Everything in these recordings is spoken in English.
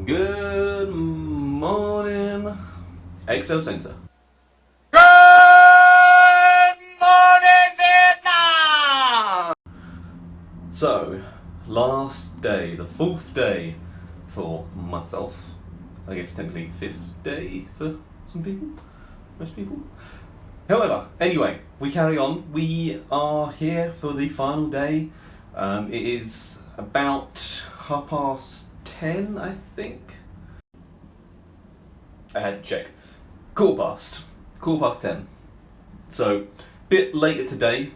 Good morning, Excel Center. Good morning, Vietnam! So, last day, the 4th day for myself. I guess technically 5th day for some people, most people. However, anyway, we carry on. We are here for the final day. It is about 10:30, I think. I had to check. Quarter past 10. So, bit later today.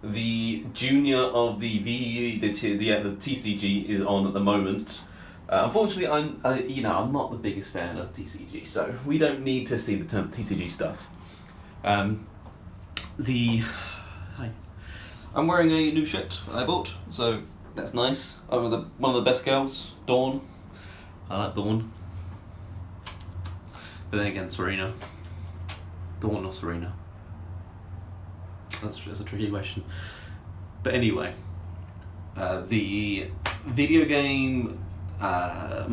The junior of the the TCG is on at the moment. Unfortunately, I'm not the biggest fan of TCG, so we don't need to see the TCG stuff. I'm wearing a new shirt I bought, so that's nice. One of the best girls, Dawn. I like Dawn. But then again, Serena. Dawn or Serena? That's a tricky question. But anyway, the video game the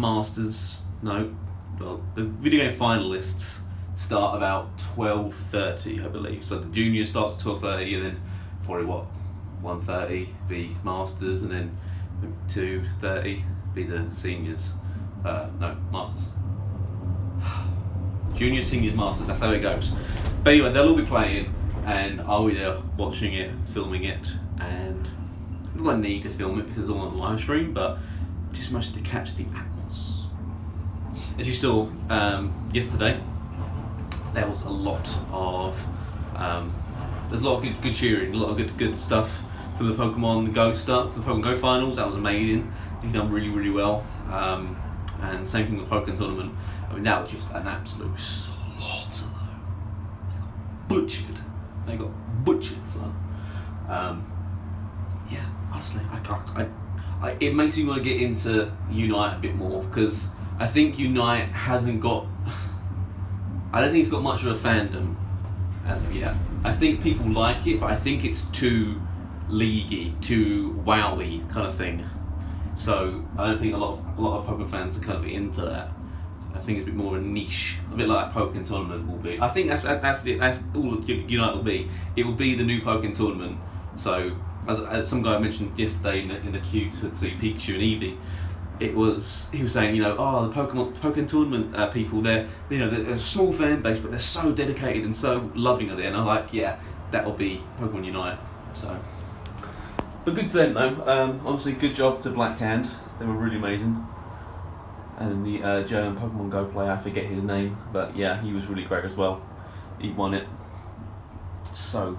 video game finalists start about 12:30, I believe. So the junior starts at 12:30, and then probably 1:30 be masters, and then 2:30 be the seniors. Masters. Juniors, seniors, masters. That's how it goes. But anyway, they'll all be playing, and I'll be there watching it, filming it, and I don't need to film it because I'm on live stream, but just mostly to catch the atmos. As you saw yesterday, there was a lot of good cheering, a lot of good stuff for the Pokemon Go stuff, for the Pokemon Go finals. That was amazing. He's done really well. And same thing with the Pokemon tournament. I mean, that was just an absolute slaughter. They got butchered, son. Yeah, honestly, it makes me want to get into Unite a bit more, because I think Unite hasn't got. I don't think it's got much of a fandom as of yet. I think people like it, but I think it's too leaguey, too wowy kind of thing. So I don't think a lot of Pokemon fans are kind of into that. I think it's a bit more of a niche, a bit like Pokemon Tournament will be. I think that's it. That's all Unite will be. It will be the new Pokemon Tournament. So as some guy mentioned yesterday in the queue to see Pikachu and Eevee, he was saying, the Pokemon Tournament people, they're a small fan base, but they're so dedicated and so loving of it. And I'm like, yeah, that will be Pokemon Unite. So. But good to them though. Obviously, good job to Blackhand. They were really amazing. And the German Pokemon Go player, I forget his name, but yeah, he was really great as well. He won it so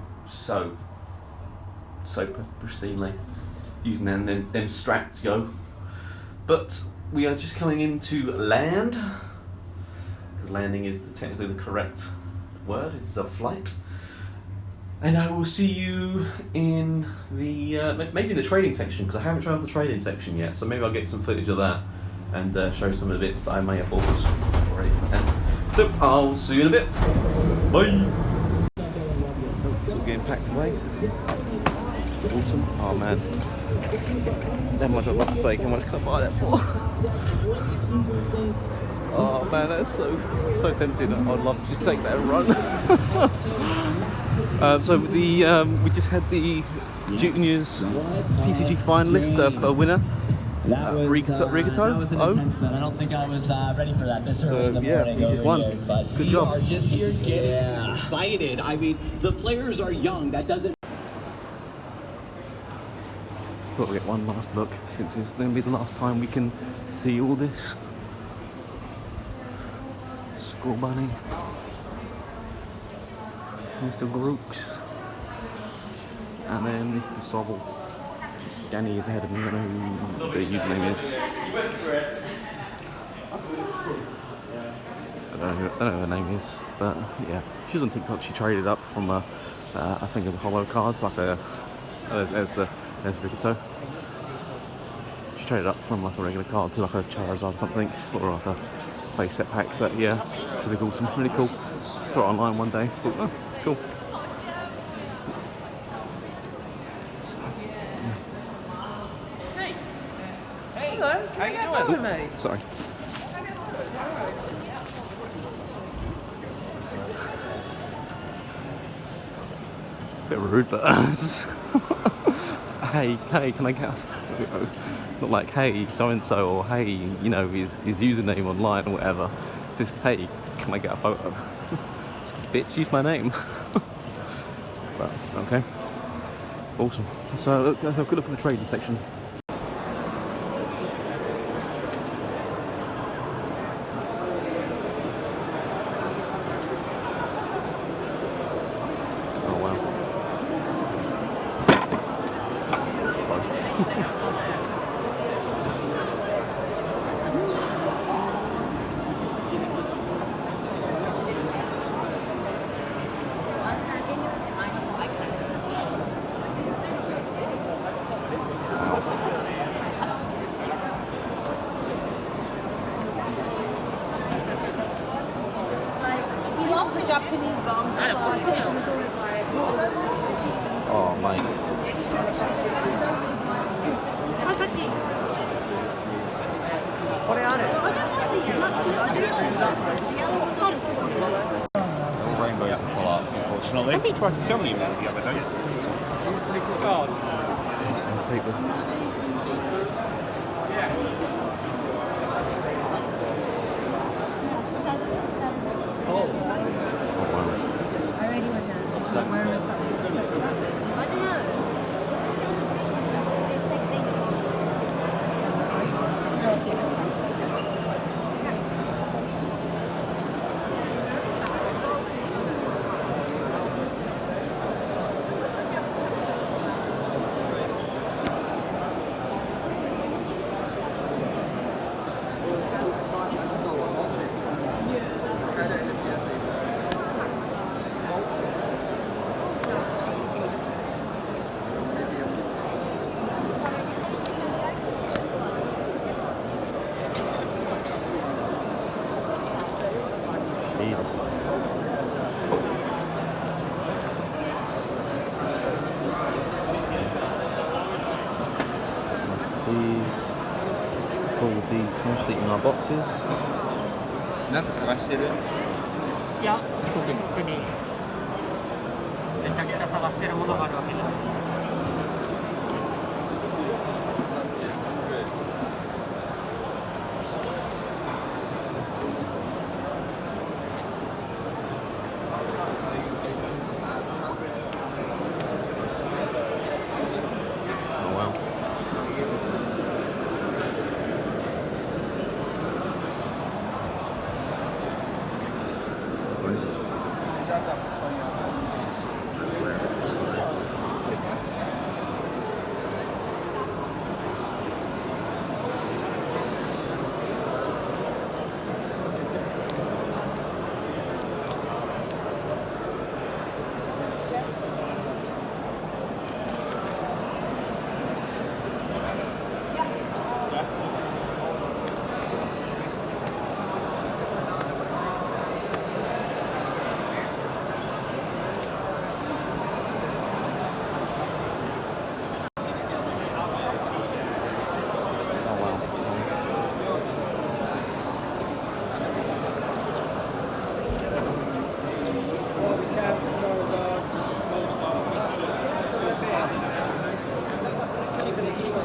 pristinely, using them strats, yo. But we are just coming into land, because landing is technically the correct word. It's a flight. And I will see you in the maybe in the trading section, because I haven't tried out the trading section yet. So maybe I'll get some footage of that and show some of the bits that I may have bought already. So I'll see you in a bit. Bye. It's all getting packed away. Awesome. Oh man. That much I'd love to say. How much can I buy that for? Oh man, that's so tempting. I'd love to just take that and run. So we just had the juniors TCG finalist winner. Rigato. I don't think I was ready for that this early in the morning. He just won. Good job. We are just here getting excited. I mean, the players are young. That doesn't. Thought we'd get one last look, since it's going to be the last time we can see all this. Score Bunny. Mr. Grooks. And then Mr. Sobble. Danny is ahead of me, I don't know who the username is. I don't know who her name is, but yeah. She's on TikTok. She traded up from I think of the holo cards, like there's Rigato. She traded up from like a regular card to like a Charizard or something, or like a base set pack, but yeah, it's really awesome, really cool. Saw it online one day, thought, oh, cool. Hello, how you doing? Sorry. Bit rude, but just hey, can I get a photo? Not like, hey, so-and-so, or hey, you know, his username online or whatever. Just, hey, can I get a photo? Just, bitch, use my name. But, okay. Awesome. So, look, let's have a good look at the trading section. Oh, wow. He loves the Japanese drum. Oh, mate. Rainbows and full arts, unfortunately. Somebody tried to sell me one the other day. People. Oh, wow. I already went down. Where is that? I don't know. It's like Jesus. These, all of these mostly in our boxes. なんか探してる？いや、特にめちゃくちゃ探してるものがあるわけじゃない。Oh wow.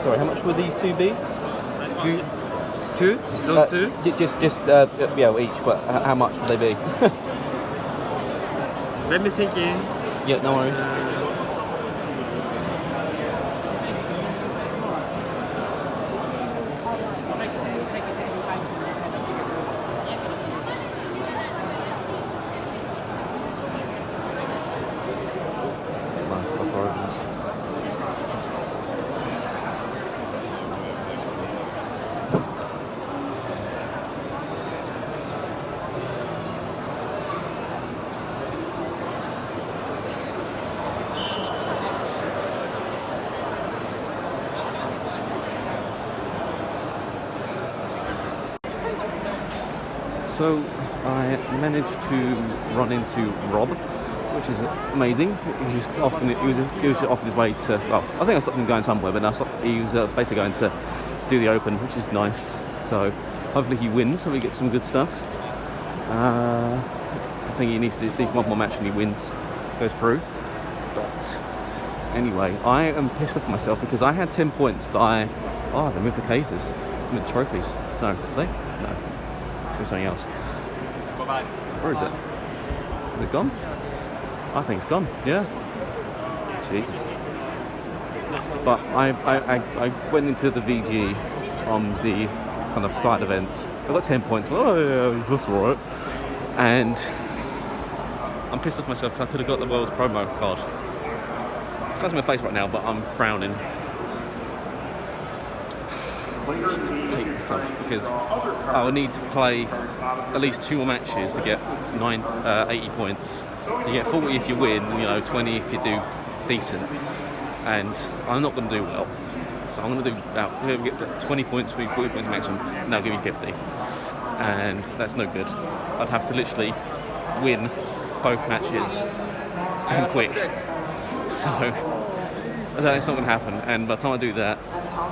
Sorry, how much would these two be? Two? Those two? Just yeah, each. But how much would they be? Let me think in. Yeah, no worries. Nice, that's origins. So I managed to run into Rob, which is amazing. He was off his way to. Well, I think I stopped him going somewhere, but now he was basically going to do the Open, which is nice. So hopefully he wins so we get some good stuff. I think he needs to do one more match and he wins, goes through. But anyway, I am pissed off myself because I had 10 points that they moved the cases. I mean trophies. No, did they? No. Do something else. Bye-bye. Where is it? Is it gone? I think it's gone, yeah. Jesus. But I went into the VG on the kind of side events. I got 10 points. Oh yeah, that's right. And I'm pissed off myself because I could have got the world's promo card. I can't see my face right now, but I'm frowning. I just hate myself because I will need to play at least 2 more matches to get 80 points. You get 40 if you win, 20 if you do decent. And I'm not going to do well. So I'm going to do about get 20 points, 40 points maximum, and I'll give you 50. And that's no good. I'd have to literally win both matches and quick. So that's not going to happen. And by the time I do that,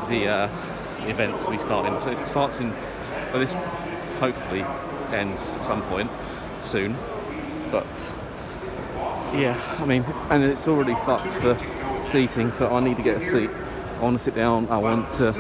the events will be starting. So it starts in, well, this hopefully ends at some point soon. But yeah, I mean, and it's already fucked for seating, so I need to get a seat. I want to sit down, I want to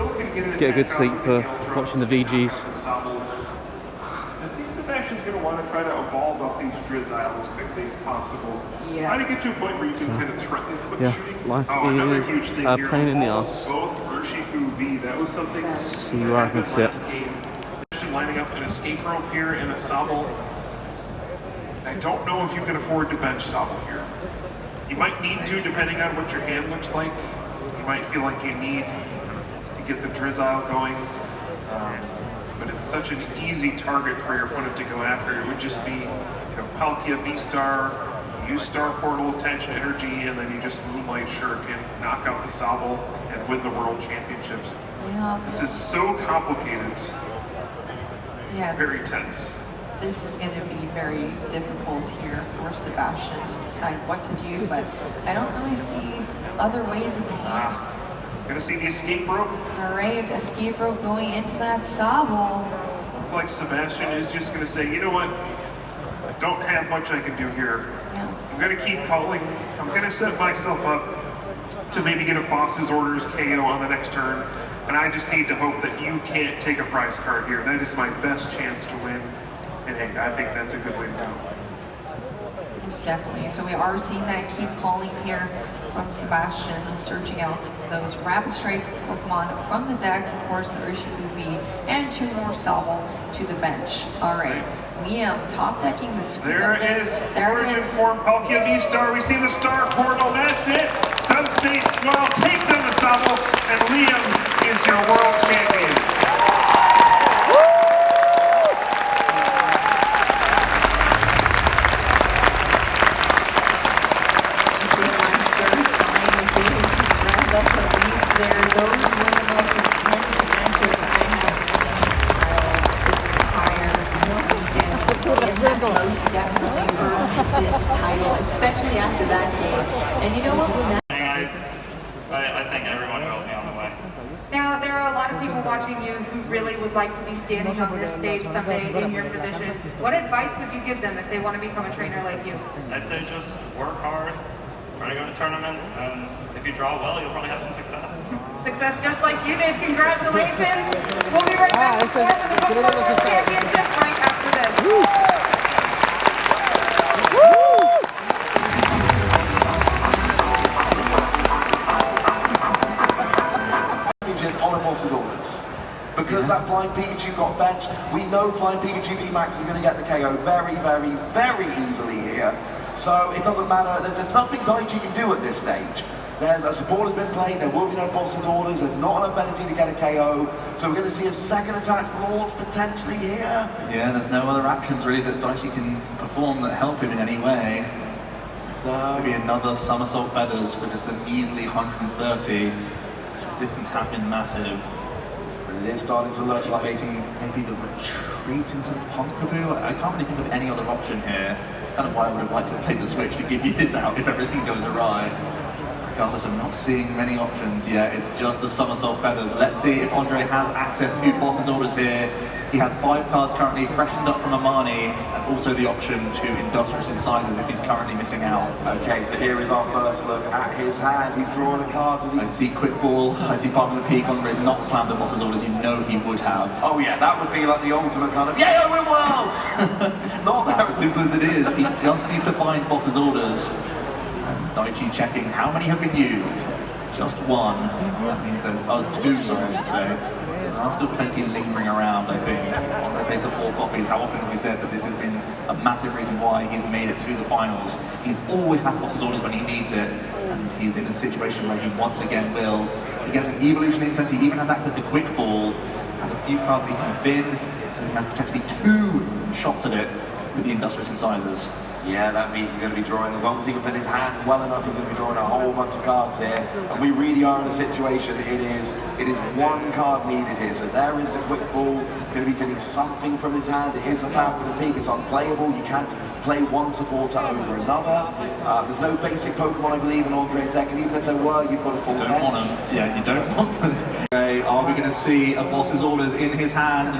get a good seat for watching the VGs. I think Sebastian's going to want to try to evolve up these Drizzile as quickly as possible. Yes. Try to get to a point where you can kind of threaten quick shooting. Life another is huge thing a here pain in the involves ass. both Urshifu V. That was something See where I can sit. lining up an escape rope here and a Sobble. I don't know if you can afford to bench Sobble here. You might need to, depending on what your hand looks like. You might feel like you need to get the Drizzile going. But it's such an easy target for your opponent to go after. It would just be, Palkia V-Star, use Star Portal, attach energy, and then you just Moonlight Shuriken, knock out the Sobble, and win the World Championships. Yeah. This is so complicated. Yeah. Very tense. This is going to be very difficult here for Sebastian to decide what to do, but I don't really see other ways in the hands. Gonna see the escape rope. All right, escape rope going into that Sobble. Looks like Sebastian is just gonna say, you know what? I don't have much I can do here. Yeah. I'm gonna keep calling. I'm gonna set myself up to maybe get a boss's orders KO on the next turn. And I just need to hope that you can't take a prize card here. That is my best chance to win. And hey, I think that's a good way to go. Most definitely. So we are seeing that keep calling here from Sebastian, searching out those Rapid Strike Pokemon from the deck. Of course, the Urshifu V and 2 more Sobble to the bench. All right, Liam top decking the scoop. There it is. There it Origin is. form Palkia V-Star. We see the Star Portal. That's it. Subspace Swell takes down the Sobble, and Liam is your world champion. Most definitely earned this title, especially after that game. And you know what? I think everyone will be on the way. Now, there are a lot of people watching you who really would like to be standing on this stage someday in your position. What advice would you give them if they want to become a trainer like you? I'd say just work hard, try to go to tournaments, and if you draw well, you'll probably have some success. Success just like you did. Congratulations. We'll be right back with more for the Pokemon World Championship right after this. On a boss's orders. Because that Flying Pikachu got benched, we know Flying Pikachu VMAX is going to get the KO very, very, very easily here. So it doesn't matter, there's nothing Daichi can do at this stage. There's a support has been played, there will be no boss's orders, there's not enough energy to get a KO. So we're going to see a second attack launch potentially here. Yeah, there's no other actions really that Daichi can perform that help him in any way. It's going to be another Somersault Feathers for just an easily 130. Resistance has been massive. And it is starting to look like debating maybe the retreat into Pumpkaboo. I can't really think of any other option here. It's kind of why I would have liked to have played the Switch to give you this out if everything goes awry. regardless of not seeing many options yet. It's just the somersault feathers. Let's see if Andre has access to boss's orders here. He has 5 cards currently freshened up from Amani, and also the option to Industrious Incisors if he's currently missing out. Okay, so here is our first look at his hand. He's drawn a card. Does he? I see Quick Ball, I see Palm of the Peak. Andre's not slammed the boss's orders, you know he would have. Oh yeah, that would be like the ultimate kind of, yeah, I win worlds! It's not that as simple as it is. He just needs to find boss's orders. And Daichi checking how many have been used. Just 1. That means there are 2, sorry, I should say. So there are still plenty lingering around, I think. Andre plays the 4 copies. How often have we said that this has been a massive reason why he's made it to the finals? He's always had boss's orders when he needs it, and he's in a situation where he once again will. He gets an evolution incense, he even has access to Quick Ball, has a few cards that he can fin, so he has potentially 2 shots at it with the Industrious Incisors. Yeah, that means he's going to be drawing, as long as he can fit his hand well enough, he's going to be drawing a whole bunch of cards here. And we really are in a situation, it is 1 card needed here. So there is a Quick Ball, going to be fitting something from his hand. It is the Path to the Peak, it's unplayable. You can't play one supporter over another. There's no basic Pokemon, I believe, in Andre's deck, and even if there were, you've got a full bench. Yeah, you don't want them. Okay, are we going to see a boss's orders in his hand?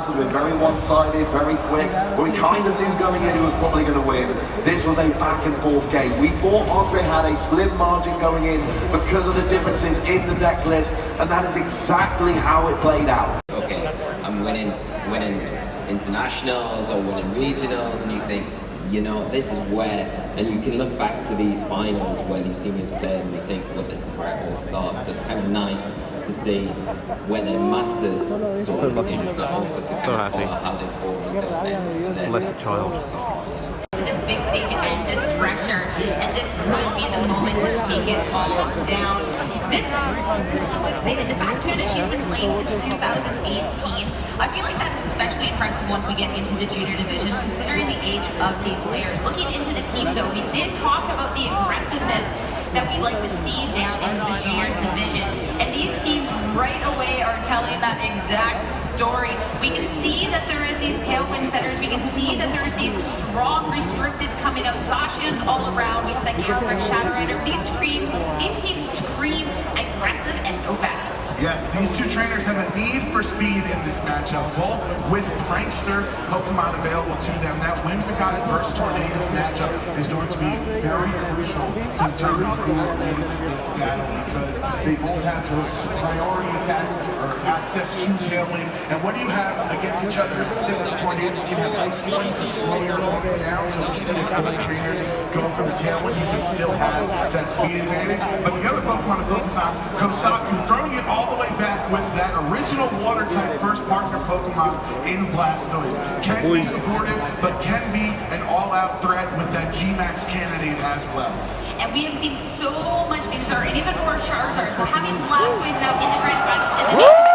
Been very one-sided, very quick, but we kind of knew going in who was probably going to win. This was a back-and-forth game. We thought Andre had a slim margin going in because of the differences in the deck list, and that is exactly how it played out. Okay, I'm winning internationals or winning regionals, and you think, you know, this is where, and you can look back to these finals when you see me play and you think, well, this is where it all starts. So it's kind of nice to see where their masters sort of begins, but also to kind of follow how they've all done their child. This big stage and this pressure, and this could be the moment to take it all down. This is so exciting. The back two that she's been playing since 2018. I feel like that's especially impressive once we get into the junior divisions, considering the age of these players. Looking into the team though, we did talk about the aggressiveness that we like to see down in the juniors division. And these teams right away are telling that exact story. We can see that there is these tailwind setters. We can see that there's these strong restricteds coming out. Zacians all around. We have that Calyrex Shadow Rider. These teams scream aggressive and go fast. Yes, these two trainers have a need for speed in this matchup, both with Prankster Pokemon available to them. That Whimsicott versus Tornadus matchup is going to be very crucial to determine who wins this battle, because they both have those priority attacks or access to Tailwind. And what do you have against each other? Typically, Tornadus can have Icy Wind to slow your opponent down, so even if both trainers go for the Tailwind, you can still have that speed advantage. But the other Pokemon to focus on, Kosaku, throwing it all the way back with that original Water-type first partner Pokemon in Blastoise. Can be supportive, but can be an all-out threat with that G-Max candidate as well. And we have seen so much Venusaur and even more Charizard, so having Blastoise now in the grand finals is amazing.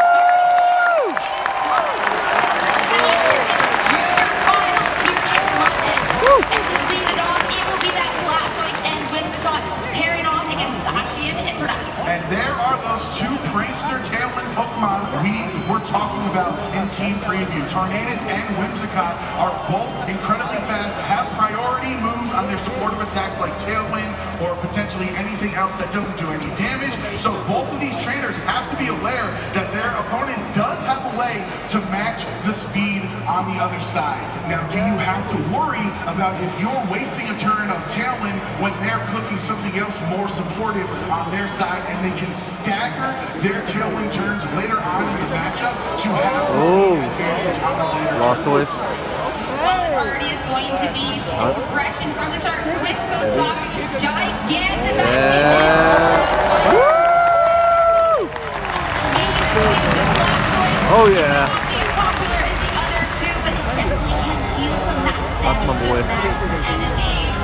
And to lead it off, it will be that Blastoise and Whimsicott pairing off against Zacian and Tornadus. And there are those two Prankster Tailwind Pokemon we were talking about about in team preview. Tornadus and Whimsicott are both incredibly fast, have priority moves on their supportive attacks like Tailwind or potentially anything else that doesn't do any damage. So both of these trainers have to be aware that their opponent does have a way to match the speed on the other side. Now, do you have to worry about if you're wasting a turn of Tailwind when they're cooking something else more supportive on their side and they can stagger their Tailwind turns later on in the matchup to have the speed advantage on a later Lost voice. Well, the priority is going to be the progression from the start with Kosaku's gigantic Oh yeah. Not as popular as the other two, but it definitely can deal some That's my boy. enemies.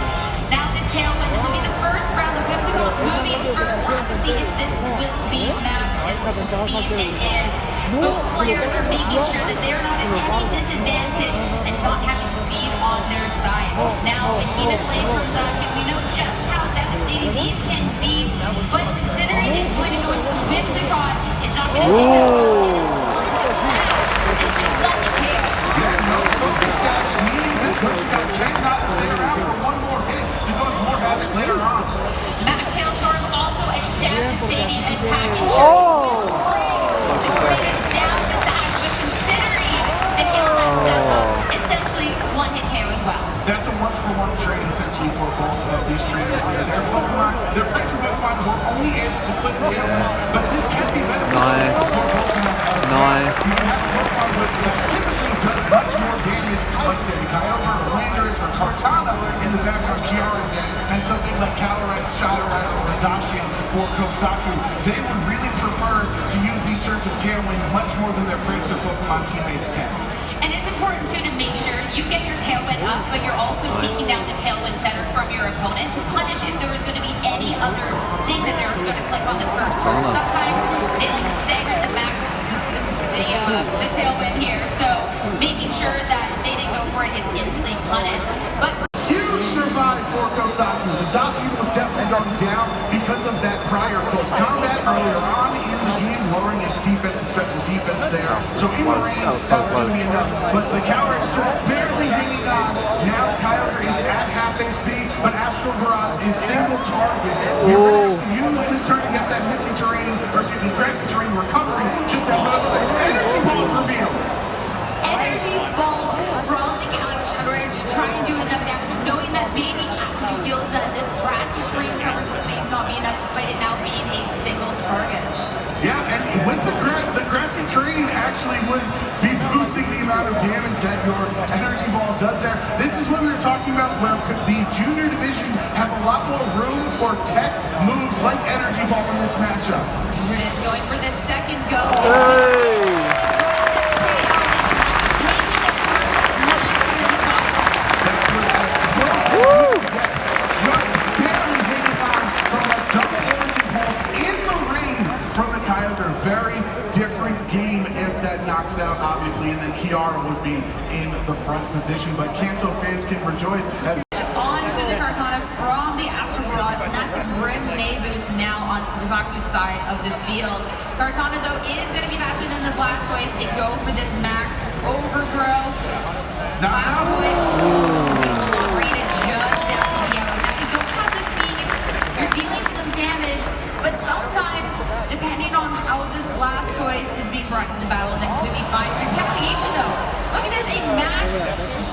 Now the Tailwind, this will be the first round of Whimsicott moving first. We'll have to see if this will be matched and what the speed it is. Both players are making sure that they're not at any disadvantage and not having speed on their side. Now, an even play from Zakin, we know just how devastating these can be, but considering it's going to go into the Whimsicott, it's not going to take that long. It's just one tail. Yeah, no focus stacks, meaning this Whimsicott cannot stay around for one more hit to cause more havoc later on. Max Hailstorm also a devastating attack and will bring the greatest down the stack, but considering the hail has essentially one hit KO as well. That's a one-for-one trade essentially for both of these trainers here. Their Pokemon, their Prancer Pokemon were only able to clip Tailwind, but this can be beneficial for Pokemon as well. You can have a Pokemon that typically does much more damage, like say the Kyogre or Landorus or Kartana in the back on Kiara's end, and something like Calyrex, Shadowrat, or Zacian for Kosaku. They would really prefer to use these turns of Tailwind much more than their Prancer Pokemon teammates can. And it's important too to make sure you get your Tailwind up, but you're also taking down the Tailwind center from your opponent to punish if there was going to be any other thing that they were going to click on the first turn. Sometimes they like to stagger the max, the Tailwind here, so making sure that they didn't go for it is instantly punished. But huge survive for Kosaku. The Zacian was definitely going down because of that prior close combat earlier on in the game, lowering its defense and special defense there. So in the range, that's going to be enough. But the Calyrex just barely hanging on. Now Kyogre is at half HP, but Astral Barrage is single target. You're going to use this turn to get that missing terrain, or excuse me, grassy terrain recovery, just to have another energy ball is revealed. Energy ball from the Calyrex Shadowrat to try and do enough damage, knowing that maybe after he feels that this grassy terrain coverage may not be enough, despite it now being a single target. Yeah, and with the grassy terrain actually would be boosting the amount of damage that your energy ball does there. This is what we were talking about, where the junior division have a lot more room for tech moves like energy ball in this matchup. It is going for the second go. Very different game if that knocks out, obviously, and then Kiara would be in the front position. But Kanto fans can rejoice as on to the Kartana from the Astral Barrage, and that's a grim boost now on Kosaku's side of the field. Kartana, though, is going to be faster than the Blastoise. They go for this max overgrow. Blastoise will bring it just down to the yellow. Now, you don't have the speed. You're dealing some damage, but sometimes, depending on how this Blastoise is being brought to the battle, that could be fine. Retaliation, though. Look at this, a max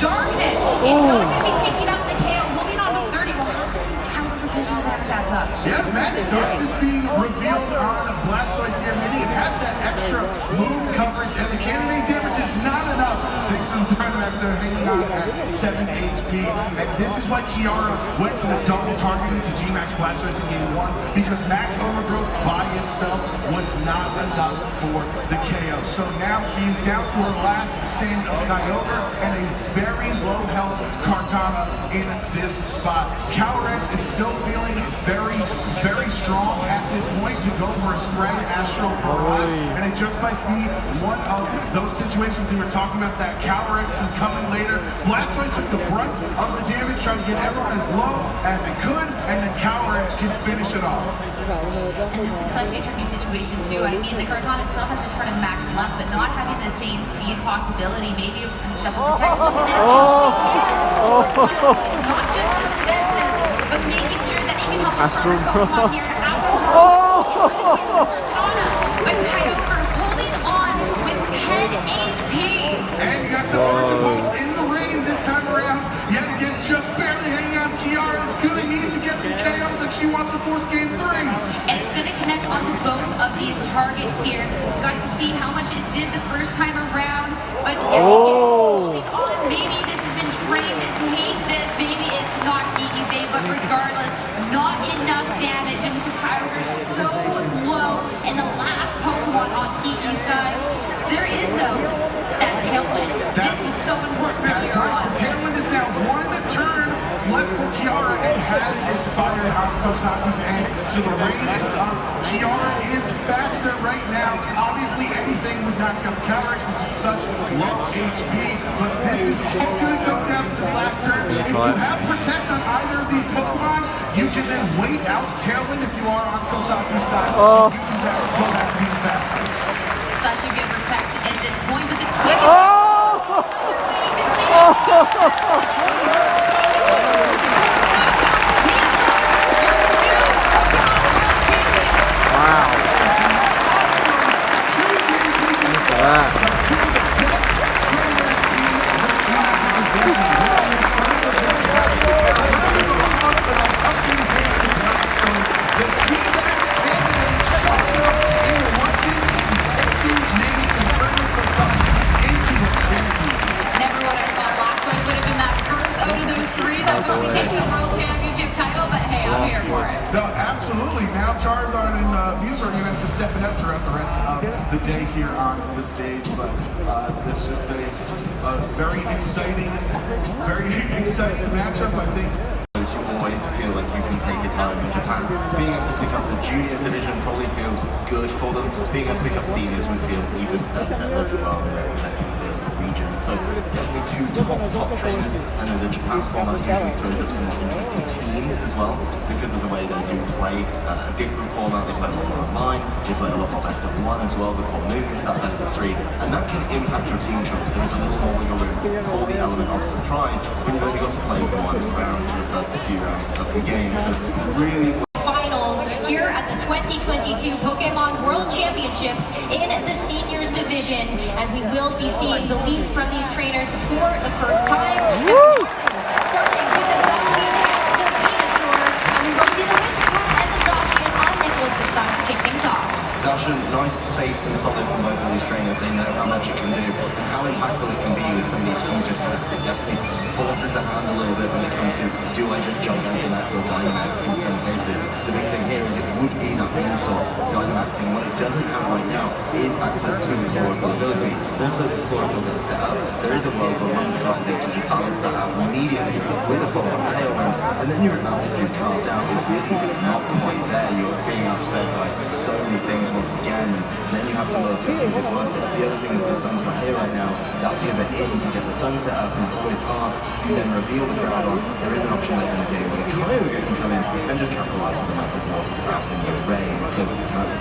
darkness. It's not going to be picking up the KO. Moving on to 30. We'll have to see how the additional damage adds up. yeah, max darkness being revealed on Blastoise here. Maybe it has that extra move coverage, and the cannonade damage is not enough. Thanks to the time after hanging on at 7 HP. And this is why Kiara went for the double targeting to G-Max Blastoise in game 1, because max overgrowth by itself was not enough for the KO. So now she is down to her last stand of Kyogre and a very low health Kartana in this spot. Calyrex is still feeling very, very strong at this point to go for a spread Astral Barrage, and it just might be one of those situations we were talking about, that Calyrex coming later. Blastoise took the brunt of the damage, trying to get everyone as low as it could, and then Calyrex can finish it off. And this is such a tricky situation too. I mean, the Cortana still has a turn of max left, but not having the same speed possibility, maybe double protect. Look at this. Not just as defensive, but making sure that he can help his first Pokemon here and but Kyogre holding on with 10 HP. And you got the Origin Pulse in the rain this time around. Yet again, just barely hanging on. Kiara is going to need to get some KOs if she wants to force game 3. And it's going to connect onto both of these targets here. Got to see how much it did the first time around. But holding on, maybe this has been trained to take this. Maybe it's not easy, but regardless, not enough damage. And because Kyogre's so low in the last Pokemon on TG's side, so there is though that tailwind. This is so important earlier on. The tailwind is now one turn left for Kiara and has expired on Kosaku's end. So the rain is up. Kiara is faster right now. Obviously anything would knock out the counter since it's such low HP. But this is all going to come down to this last turn. If you have Protect on either of these Pokemon, you can then wait out Tailwind if you are on Kosaku's side. So you can go back even faster. Such a good Protect at this point, but the quickest... No, absolutely. Now Charizard and Muse are going to have to step it up throughout the rest of the day here on the stage. But this is just a very exciting matchup, I think. You always feel like you can take it home in Japan. Being able to pick up the juniors division probably feels good for them. Being able to pick up seniors would feel even better as well in representing this region. So definitely two top trainers. I know the Japan format usually throws up some more interesting teams as well because of the way they do play a different format. They play a lot more online. They play a lot more best of one as well before moving to that best of 3, and that can impact your team choice. There's a little more wiggle room for the element of surprise when you've only got to play one round for the first few rounds of the game. So really finals here at the 2022 Pokemon World Championships in the seniors division, and we will be seeing the leads from these trainers for the first time. Starting with the Zacian and the Venusaur, we will see the Whimsicott and the Zacian on Nicholas' side to kick things off. Zacian, nice, safe and solid from both of these trainers. They know how much it can do and how impactful it can be with some of these huge attacks. It definitely forces the hand a little bit when it comes to, do I just Gigantamax or Dynamax in some cases. The big thing here is it would be that Venusaur Dynamaxing. What it doesn't have right now is access to the Chlorophyll ability. Also, if Chlorophyll gets set up, there is a world where Whimsicott is able to just balance that out immediately with a follow-up Tailwind, and then your advantage you've carved out is really not quite there. You're being outsped by so many things once again, and then you have to look at, is it worth it? The other thing is the sun's not here right now. That pivot in to get the sun set up is always hard. You then reveal the Groudon. There is an option later in the game where the Kyogre can come in and just capitalize with the massive water spout in the rain. So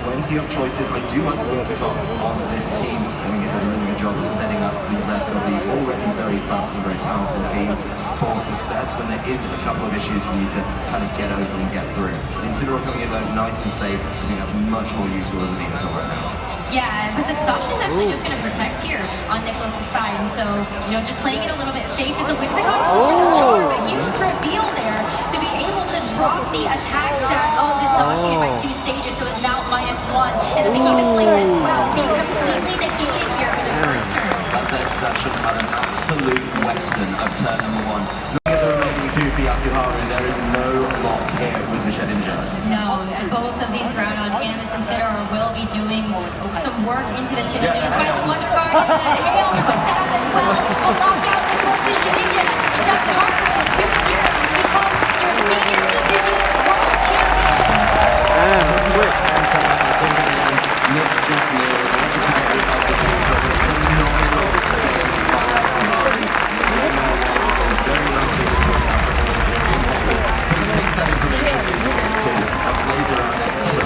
plenty of choices. I do like Whimsicott on this team. I think it does a really good job of setting up the rest of the already very fast and very powerful team for success when there is a couple of issues you need to kind of get over and get through. Incineroar coming in though nice and safe. I think that's much more useful than the Venusaur right now. Yeah, but the Zacian's actually just going to protect here on Nicholas' side, and so, you know, just playing it a little bit safe as the Whimsicott goes for the charm, a huge reveal there to be able to drop the attack stat of the Zacian by 2 stages, so it's now -1, and then the Human Flame as well being completely negated here for this first turn. Zacian's had an absolute western of turn number 1. Looking at the remaining 2 for Yasuharu, there is no lock here with the Shedinja. No, and both of these Groudon, Animus and Incineroar will be doing some work into the Shedinja, despite the Wonder Guard and the hail with the setup as well. Will lock out the course of Shedinja. Yasuharu with 2-0 to become your seniors division world champion. Not just near, I want you to get rid of the phenomenal very nicely. He takes that information into game 2 and plays around it so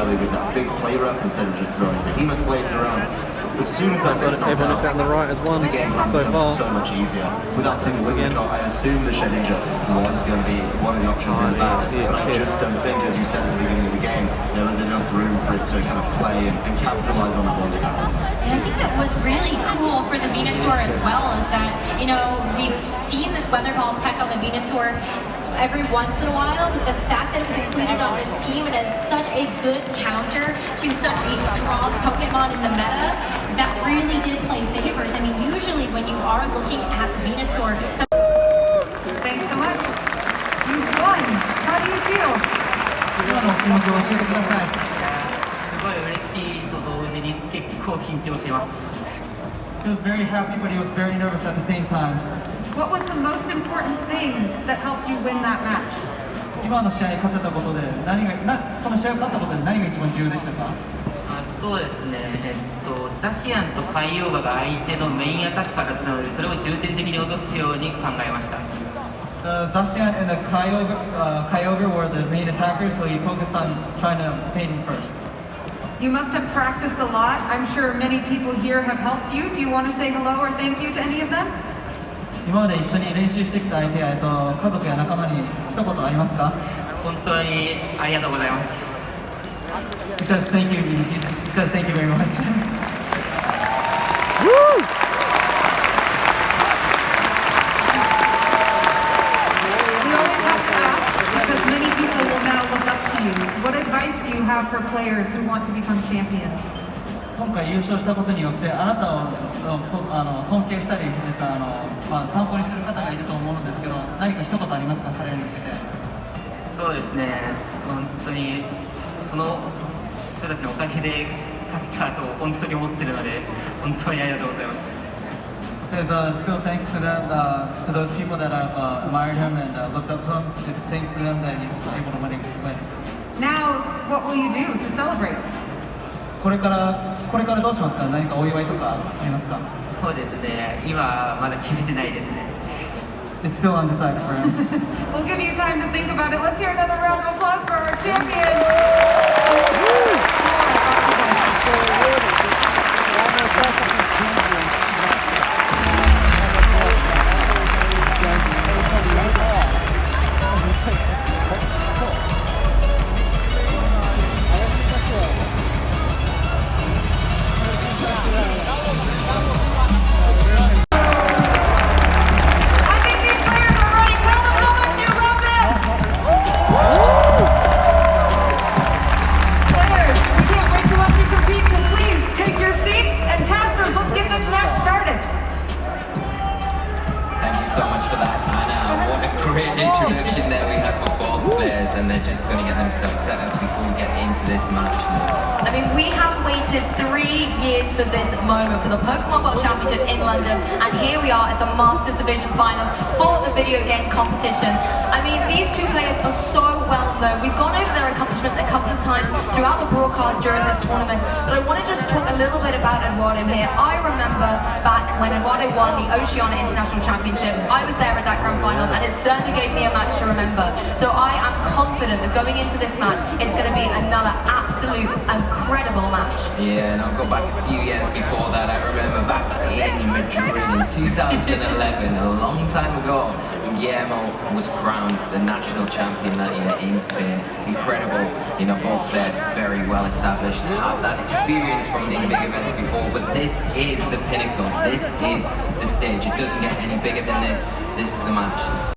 early with that big play rough instead of just throwing behemoth blades around. As soon as that gets knocked out, on the right has won the game plan so becomes far. so much easier. With that single Whimsicott, I assume the Shedinja was going to be one of the options in the back, but I just don't think, as you said at the beginning of the game, there was enough room for it to kind of play and capitalize on that one they had. And I think that was really cool for the Venusaur as well, is that, you know, we've seen this weather ball tech on the Venusaur every once in a while, but the fact that it was included on this team and as such a good counter to such a strong Pokemon in the meta, that really did play favors. I mean, usually when you are looking at the Venusaur... Thanks so much. You won. How do you feel? 今のお気持ちを教えてください。すごい嬉しいと同時に結構緊張しています。He was very happy, but he was very nervous at the same time. What was the most important thing that helped you win that match? 今の試合に勝てたことでその試合を勝ったことで何が一番重要でしたか？そうですね、ザシアンとカイオーガが相手のメインアタッカーだったので、それを重点的に落とすように考えました。Zacian and the Kyogre were the main attackers, so he focused on trying to paint him first. You must have practiced a lot. I'm sure many people here have helped you. Do you want to say hello or thank you to any of them? 今まで一緒に練習してきた相手や家族や仲間に一言ありますか？本当にありがとうございます。He says thank you. He says thank you very much. Woo! We always have to ask, because many people will now look up to you. What advice do you have for players who want to become champions? 今回優勝したことによってあなたを尊敬したり参考にする方がいると思うんですけど、何か一言ありますか、彼らに向けて。そうですね、本当にその人たちのおかげで勝ったと本当に思ってるので、本当にありがとうございます。Says still thanks to them, to those people that have admired him and looked up to him. It's thanks to them that he was able to win. Now, what will you do to celebrate? これからどうしますか？何かお祝いとかありますか？そうですね、今まだ決めてないですね。It's still undecided for him. We'll give you time to think about it. Let's hear another round of applause for our champion. Introduction that we have for both players, and they're just going to get themselves set up before we get into this match. I mean, we have waited 3 years for this moment, for the Pokemon World Championships in London, and here we are at the Masters Division Finals for the video game competition. I mean, these two players are so well known. We've gone over their accomplishments a couple of times throughout the broadcast during this tournament, but I want to just talk a little bit about Eduardo here. I remember back when Eduardo won the Oceania International Championships. I was there at that Grand Finals, and it certainly gave me a match to remember. So I am confident that going into this match, it's going to be another absolute incredible match. Yeah, and I'll go back a few years before that. I remember back in Madrid in 2011, a long time ago, Guillermo was crowned the national champion that year in Spain. Incredible, you know, both players very well established, have that experience from these big events before, but this is the pinnacle, this is the stage. It doesn't get any bigger than this. This is the match.